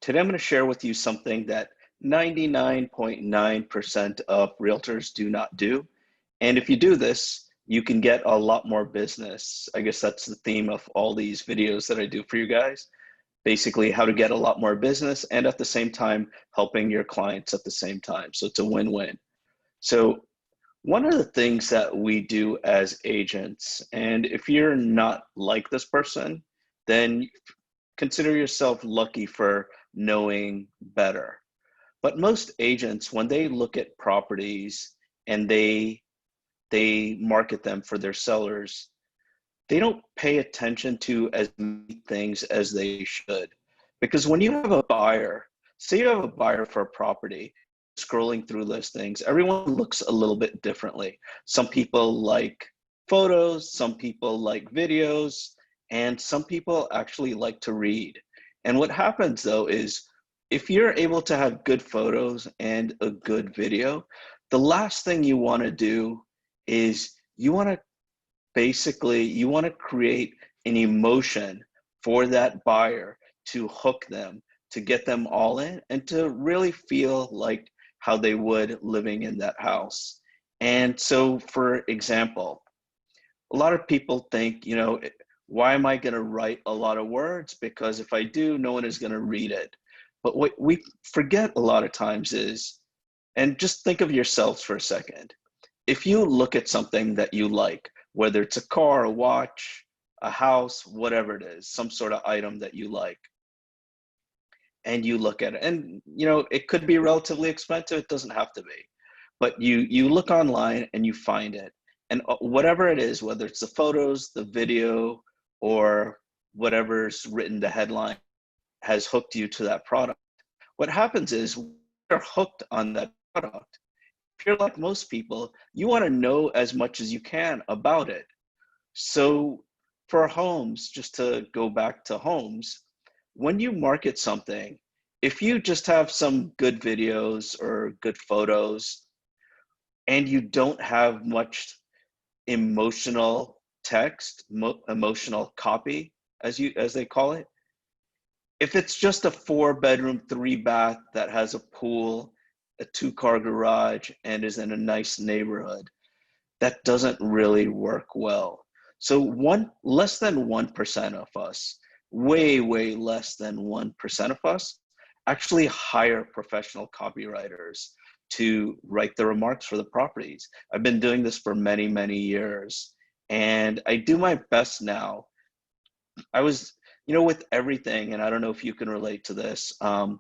Today I'm going to share with you something that 99.9% of realtors do not do. And if you do this, you can get a lot more business. I guess that's the theme of all these videos that I do for you guys. Basically, how to get a lot more business and at the same time, helping your clients at the same time. So it's a win-win. So one of the things that we do as agents, and if you're not like this person, then consider yourself lucky for knowing better. But most agents, when they look at properties and they market them for their sellers, they don't pay attention to as many things as they should. Because when you have a buyer, say you have a buyer for a property, scrolling through listings, everyone looks a little bit differently. Some people like photos, some people like videos, and some people actually like to read. And what happens though is if you're able to have good photos and a good video, the last thing you want to do is you want to create an emotion for that buyer to hook them, to get them all in, and to really feel like how they would living in that house. And so, for example, a lot of people think, why am I going to write a lot of words? Because if I do, no one is going to read it. But what we forget a lot of times is, and just think of yourselves for a second. If you look at something that you like, whether it's a car, a watch, a house, whatever it is, some sort of item that you like, and you look at it, and it could be relatively expensive, it doesn't have to be, but you look online and you find it, and whatever it is, whether it's the photos, the video, or whatever's written, the headline has hooked you to that product. What happens is you're hooked on that product. If you're like most people, you want to know as much as you can about it. So for homes, just to go back to homes, when you market something, if you just have some good videos or good photos and you don't have much emotional text, emotional copy, as they call it, if it's just a 4-bedroom, 3-bath that has a pool, a 2-car garage, and is in a nice neighborhood, that doesn't really work well. So less than 1% of us, way less than 1% of us, actually hire professional copywriters to write the remarks for the properties. I've been doing this for many years, and I do my best now. I was, with everything, and I don't know if you can relate to this. In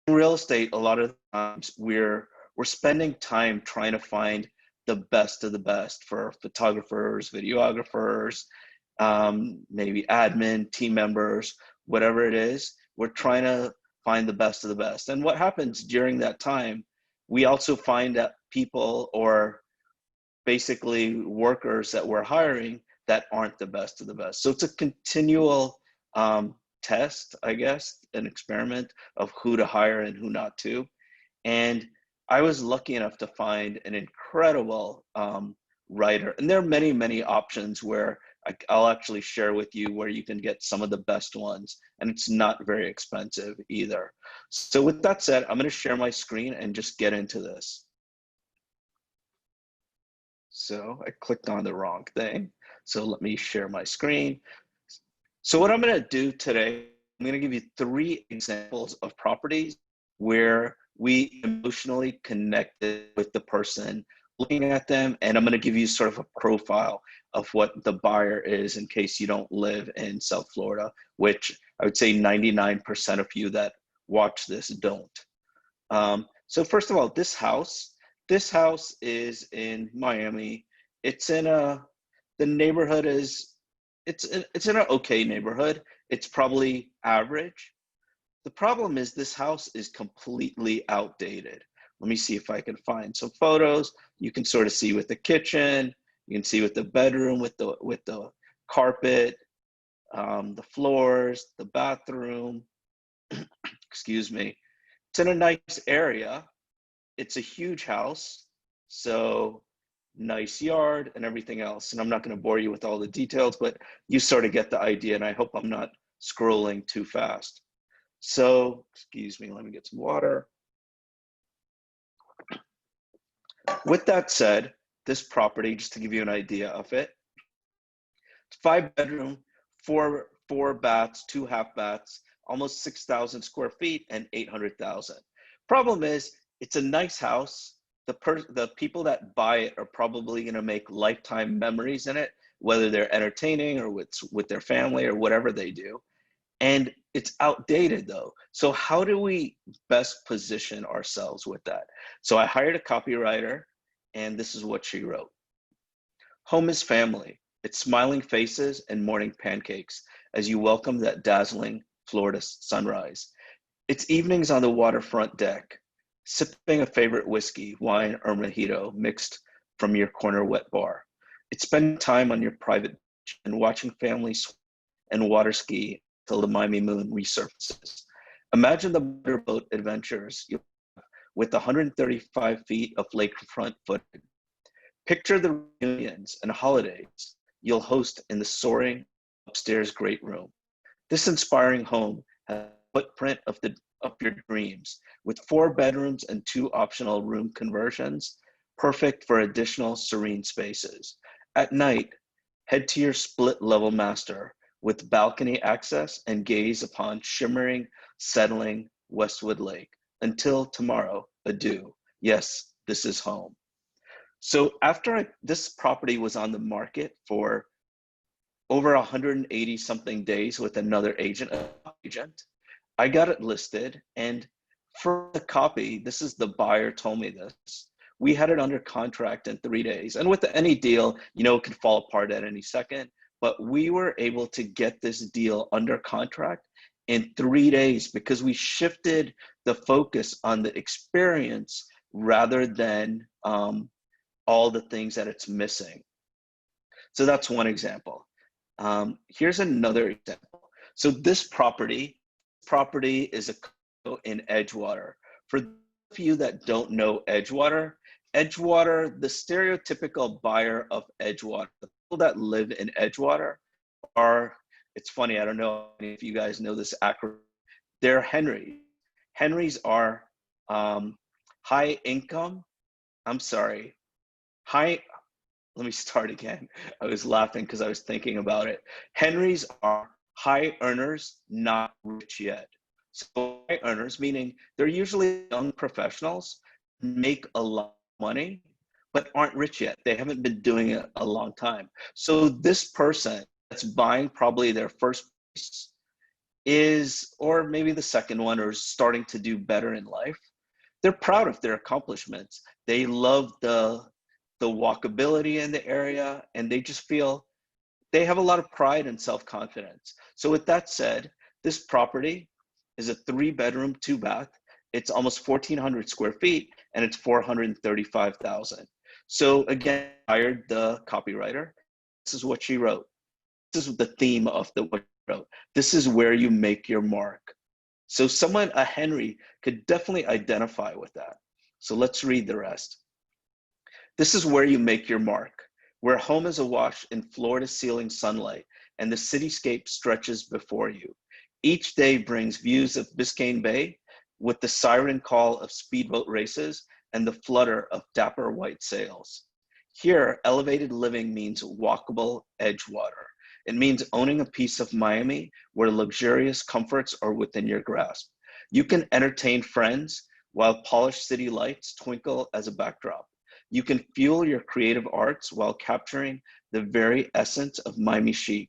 real estate, a lot of times we're spending time trying to find the best of the best for photographers, videographers, maybe admin, team members, whatever it is. We're trying to find the best of the best. And what happens during that time, we also find that people, or basically workers that we're hiring, that aren't the best of the best. So it's a continual test, I guess, an experiment of who to hire and who not to. And I was lucky enough to find an incredible writer. And there are many options where I'll actually share with you where you can get some of the best ones. And it's not very expensive either. So with that said, I'm going to share my screen and just get into this. So I clicked on the wrong thing. So let me share my screen. So what I'm going to do today, I'm going to give you 3 examples of properties where we emotionally connected with the person looking at them, and I'm going to give you sort of a profile of what the buyer is in case you don't live in South Florida, which I would say 99% of you that watch this don't. So first of all, this house is in Miami. It's in the neighborhood is, it's in an okay neighborhood. It's probably average. The problem is this house is completely outdated. Let me see if I can find some photos. You can sort of see with the kitchen, you can see with the bedroom, with the carpet, the floors, the bathroom, excuse me. It's in a nice area. It's a huge house, so nice yard and everything else. And I'm not going to bore you with all the details, but you sort of get the idea, and I hope I'm not scrolling too fast. So, excuse me, let me get some water. With that said, this property, just to give you an idea of it, 5 bedroom, four baths, 2 half baths, almost 6,000 square feet and 800,000. Problem is, it's a nice house. The people that buy it are probably going to make lifetime memories in it, whether they're entertaining or with their family or whatever they do. And it's outdated though. So how do we best position ourselves with that? So I hired a copywriter, and this is what she wrote. Home is family. It's smiling faces and morning pancakes as you welcome that dazzling Florida sunrise. It's evenings on the waterfront deck, sipping a favorite whiskey, wine, or mojito mixed from your corner wet bar. It's spending time on your private beach and watching families and water ski till the Miami moon resurfaces. Imagine the motorboat adventures with 135 feet of lakefront footage. Picture the reunions and holidays you'll host in the soaring upstairs great room. This inspiring home has a footprint of your dreams with 4 bedrooms and 2 optional room conversions, perfect for additional serene spaces. At night, head to your split level master with balcony access and gaze upon shimmering, settling Westwood Lake. Until tomorrow, adieu. Yes, this is home. So this property was on the market for over 180 something days with another agent, I got it listed, and for the copy, this is the buyer told me this. We had it under contract in 3 days. And with any deal, it could fall apart at any second, but we were able to get this deal under contract in 3 days because we shifted the focus on the experience rather than all the things that it's missing. So that's one example. Here's another example. So this property is a condo in Edgewater. For those of you that don't know Edgewater, the stereotypical buyer of Edgewater, the people that live in Edgewater are, it's funny, I don't know if you guys know this acronym, they're Henry. Henrys are high income, let me start again. I was laughing because I was thinking about it. Henrys are high earners, not rich yet. So high earners, meaning they're usually young professionals, make a lot of money, but aren't rich yet. They haven't been doing it a long time. So this person that's buying probably their first piece is, or maybe the second one, or starting to do better in life. They're proud of their accomplishments. They love the walkability in the area, and they just feel they have a lot of pride and self-confidence. So with that said, this property is a 3 bedroom, 2 bath. It's almost 1,400 square feet, and it's 435,000. So again, I hired the copywriter. This is what she wrote. This is the theme of what she wrote. This is where you make your mark. So a Henry, could definitely identify with that. So let's read the rest. This is where you make your mark, where home is awash in floor-to-ceiling sunlight and the cityscape stretches before you. Each day brings views of Biscayne Bay with the siren call of speedboat races and the flutter of dapper white sails. Here, elevated living means walkable Edgewater. It means owning a piece of Miami where luxurious comforts are within your grasp. You can entertain friends while polished city lights twinkle as a backdrop. You can fuel your creative arts while capturing the very essence of Miami chic.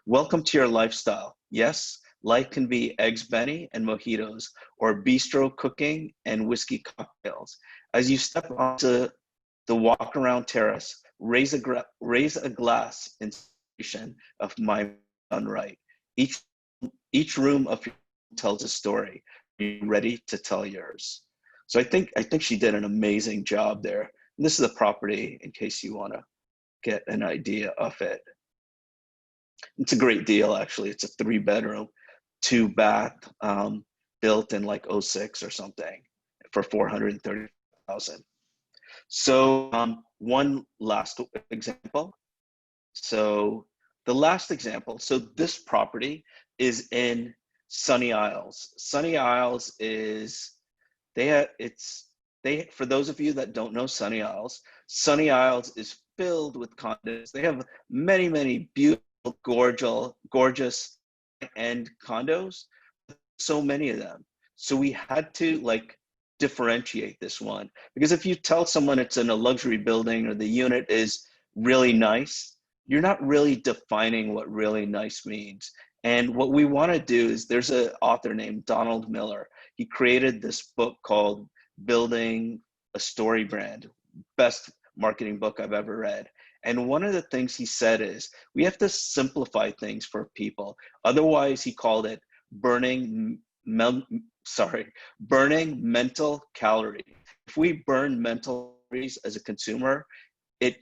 Welcome to your lifestyle. Yes, life can be eggs Benny and mojitos, or bistro cooking and whiskey cocktails. As you step onto the walk around terrace, raise a glass in celebration of Miami done right. Each room of your home tells a story. Are you ready to tell yours? So I think she did an amazing job there. And this is the property in case you want to get an idea of it. It's a great deal, actually. It's a 3 bedroom, 2 bath, built in like '06 or something for 430,000. So one last example. So the last example, so this property is in Sunny Isles. Sunny Isles is they have it's they for those of you that don't know Sunny Isles is filled with condos. They have many beautiful, gorgeous end condos, so many of them. So we had to like differentiate this one, because if you tell someone it's in a luxury building or the unit is really nice, you're not really defining what really nice means. And what we want to do is, there's an author named Donald Miller. He created this book called Building a Story Brand, best marketing book I've ever read. And one of the things he said is we have to simplify things for people. Otherwise, he called it burning burning mental calories. If we burn mental calories as a consumer, it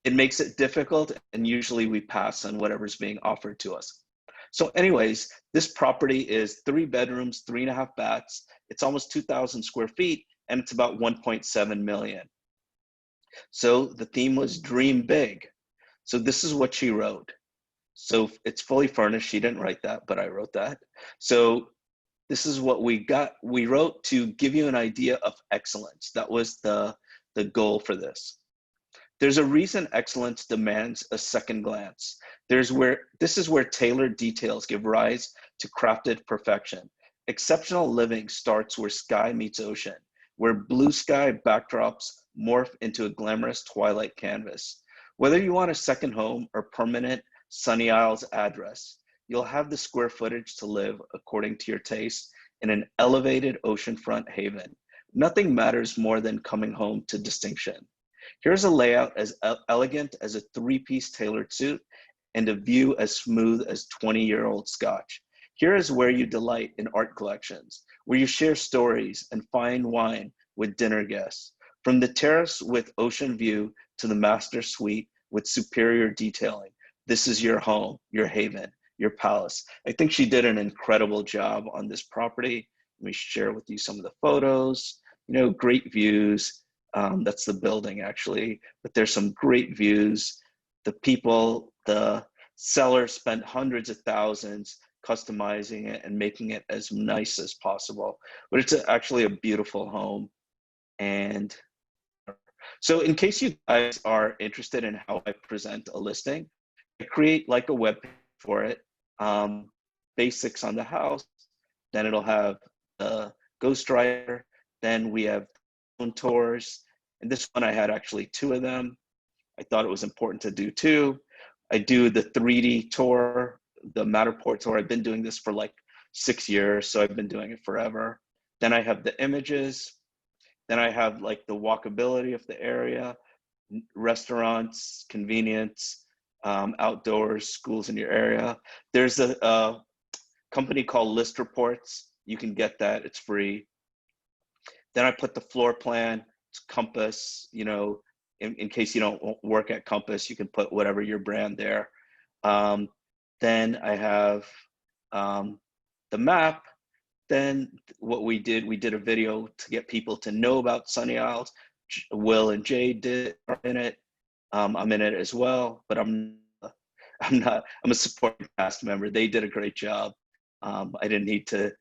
it makes it difficult, and usually we pass on whatever's being offered to us. So anyways, this property is 3 bedrooms, 3.5 baths. It's almost 2,000 square feet, and it's about 1.7 million. So the theme was dream big. So this is what she wrote. So it's fully furnished. She didn't write that, but I wrote that. So this is what we got. We wrote to give you an idea of excellence. That was the goal for this. There's a reason excellence demands a second glance. This is where tailored details give rise to crafted perfection. Exceptional living starts where sky meets ocean, where blue sky backdrops morph into a glamorous twilight canvas. Whether you want a second home or permanent Sunny Isles address, you'll have the square footage to live according to your taste in an elevated oceanfront haven. Nothing matters more than coming home to distinction. Here's a layout as elegant as a three-piece tailored suit and a view as smooth as 20-year-old scotch. Here is where you delight in art collections, where you share stories and fine wine with dinner guests. From the terrace with ocean view to the master suite with superior detailing, this is your home, your haven, your palace. I think she did an incredible job on this property. Let me share with you some of the photos. Great views. That's the building actually, but there's some great views. The seller spent hundreds of thousands customizing it and making it as nice as possible. But it's actually a beautiful home. And so in case you guys are interested in how I present a listing, I create like a web page for it, basics on the house, then it'll have the ghostwriter, then we have tours, and this one I had actually 2 of them. I thought it was important to do 2. I do the 3D tour, the Matterport tour. I've been doing this for like 6 years, so I've been doing it forever. Then I have the images. Then I have like the walkability of the area, restaurants, convenience, outdoors, schools in your area. There's a company called List Reports. You can get that, it's free. Then I put the floor plan, Compass, in case you don't work at Compass, you can put whatever your brand there. Then I have the map. Then what we did a video to get people to know about Sunny Isles. Will and Jade are in it. I'm in it as well, but I'm a supporting cast member. They did a great job. I didn't need to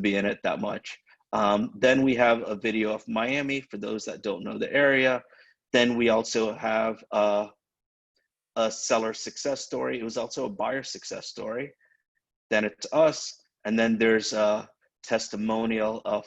be in it that much. Then we have a video of Miami for those that don't know the area. Then we also have a seller success story. It was also a buyer success story. Then it's us, and then there's a testimonial of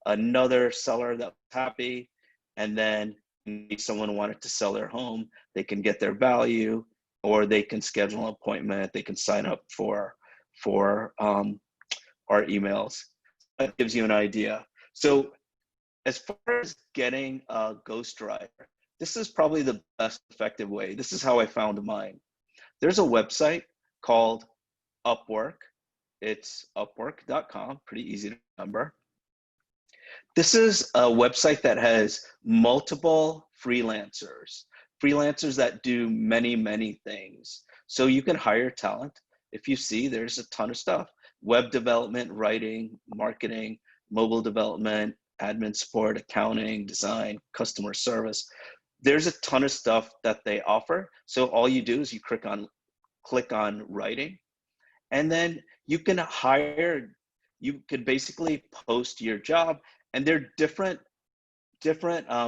another seller that was happy, and then if someone wanted to sell their home, they can get their value, or they can schedule an appointment. They can sign up for our emails. That gives you an idea. So as far as getting a ghostwriter, this is probably the best effective way. This is how I found mine. There's a website called Upwork. It's upwork.com, pretty easy to remember. This is a website that has multiple freelancers that do many things. So you can hire talent. If you see, there's a ton of stuff: web development, writing, marketing, mobile development, admin support, accounting, design, customer service. There's a ton of stuff that they offer. So all you do is you click on writing, and then you can hire you could basically post your job, and they're different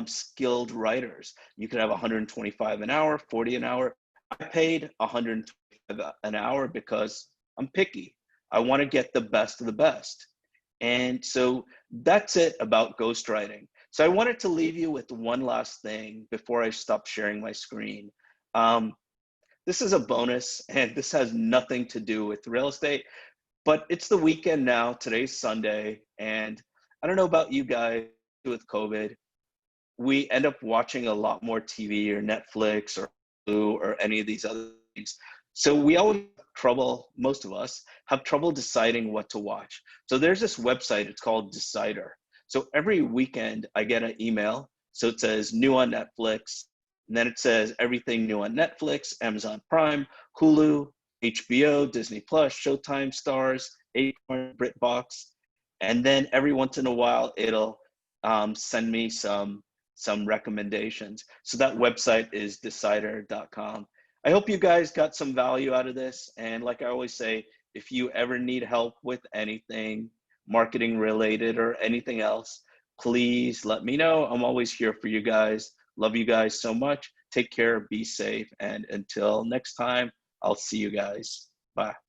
skilled writers. You could have 125 an hour, 40 an hour. I paid 125 an hour because I'm picky. I want to get the best of the best. And so that's it about ghostwriting. So I wanted to leave you with one last thing before I stop sharing my screen. Um, this is a bonus, and this has nothing to do with real estate, but it's the weekend now. Today's Sunday, and I don't know about you guys with COVID, we end up watching a lot more TV or Netflix or Hulu or any of these other things. So we always have trouble, most of us have trouble deciding what to watch. So there's this website, it's called Decider. So every weekend I get an email. So it says new on Netflix, and then it says everything new on Netflix, Amazon Prime, Hulu, HBO, Disney Plus, Showtime, Stars, Acorn, BritBox. And then every once in a while, it'll send me some recommendations. So that website is decider.com. I hope you guys got some value out of this. And like I always say, if you ever need help with anything marketing related or anything else, please let me know. I'm always here for you guys. Love you guys so much. Take care, be safe, and until next time, I'll see you guys. Bye.